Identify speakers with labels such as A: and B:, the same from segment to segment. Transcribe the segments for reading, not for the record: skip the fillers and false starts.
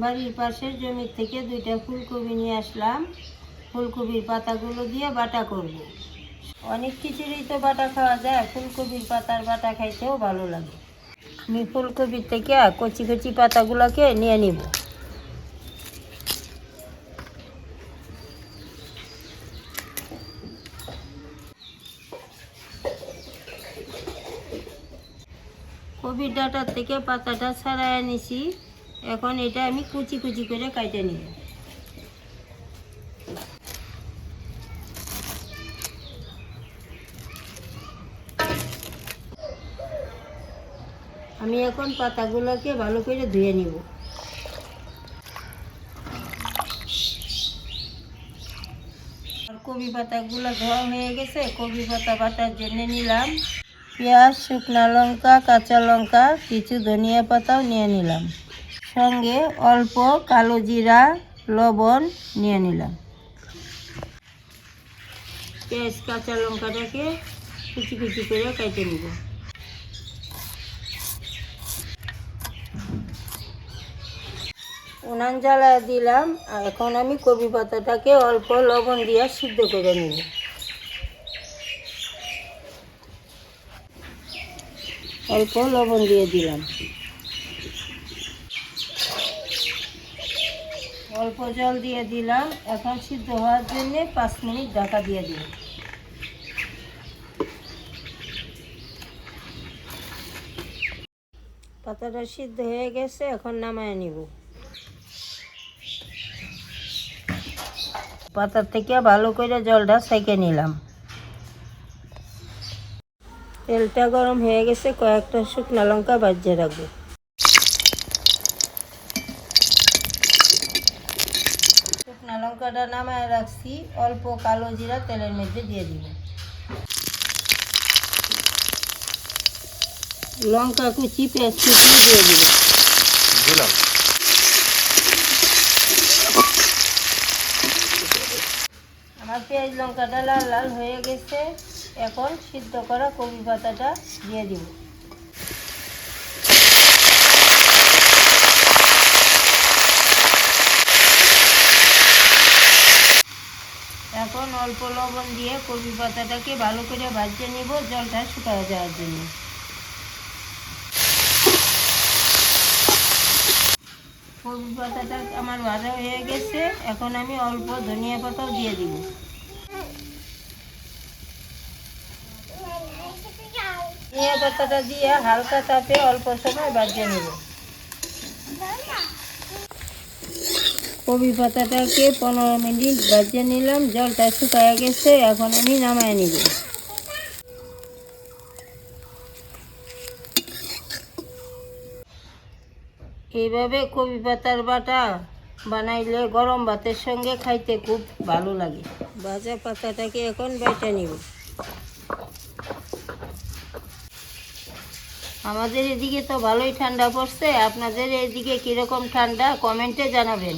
A: বাড়ির পাশের জমি থেকে 2টা ফুলকপি নিয়ে আসলাম। ফুলকপির পাতাগুলো দিয়ে বাটা করব। অনেক কিছুরই তো বাটা খাওয়া যায়, ফুলকপির পাতার বাটা খাইতেও ভালো লাগে। আমি ফুলকপির থেকে কচি কচি পাতাগুলোকে নিয়ে নিব। কপির ডাঁটার থেকে পাতাটা ছাড়াই নিছি। এখন এটা আমি কুচি কুচি করে কাটে নিব। আমি এখন পাতাগুলোকে ভালো করে ধুয়ে নিব। কপি পাতাগুলো ধোয়া হয়ে গেছে, কপি পাতা বাটার জন্য নিলাম। পেঁয়াজ, শুকনো লঙ্কা, কাঁচা লঙ্কা, কিছু ধনিয়া পাতাও নিয়ে নিলাম। সঙ্গে অল্প কালো জিরা, লবণ নিয়ে নিলাম। পেঁয়াজ কাঁচা লঙ্কাটাকে কুচি কুচি করে কেটে নিব। উনান জ্বালা দিলাম। এখন আমি কপি পাতাটাকে অল্প লবণ দিয়ে সিদ্ধ করে নিব। অল্প লবণ দিয়ে দিলাম। অল্প জল দিয়ে দিলাম। এখন সিদ্ধ হওয়ার জন্য 5 মিনিট ঢাকা দিয়ে দিব। পাতাটা সিদ্ধ হয়ে গেছে, এখন নামায় নিব। পাতার থেকে ভালো করে জলটা সেঁকে নিলাম। তেলটা গরম হয়ে গেছে, কয়েকটা শুকনো লঙ্কা ভাজে রাখবো। শুকনো লঙ্কাটা নামায় রাখছি, অল্প কালো জিরা তেলের মধ্যে দিয়ে দিব। লঙ্কা কুচি, পেঁয়াজ কুচি দিয়ে দিলাম। আমার পেঁয়াজ লঙ্কাটা লাল লাল হয়ে গেছে। এখন সিদ্ধ করা কপি পাতাটা দিয়ে দিব। এখন অল্প লবণ দিয়ে কপি পাতাটাকে ভালো করে ভাজে নিব, জলটা শুকায় যাওয়ার জন্য। কপি পাতাটা আমার ভাজা হয়ে গেছে। এখন আমি অল্প ধনিয়া পাতাও দিয়ে দিব। ধনিয়া পাতাটা দিয়ে হালকা তাপে অল্প সময় ভাজে নিব। কপি পাতাটাকে 15 মিনিট ভাজে নিলাম, জলটা শুকায় গেছে। এখন আমি নামায় নিব। এইভাবে কপি পাতার বাটা বানাইলে গরম ভাতের সঙ্গে খাইতে খুব ভালো লাগে। ভাজা পাতাটাকে এখন বেটে নিব। আমাদের এদিকে তো ভালোই ঠান্ডা পড়ছে। আপনাদের এদিকে কীরকম ঠান্ডা কমেন্টে জানাবেন।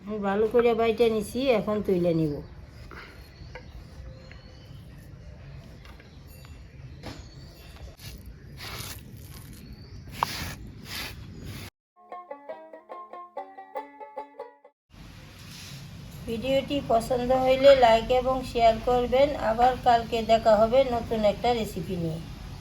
A: আমি ভালো করে বাইটে নিছি, এখন তুলে নিব। ভিডিওটি পছন্দ হইলে লাইক এবং শেয়ার করবেন। আবার কালকে দেখা হবে নতুন একটা রেসিপি নিয়ে।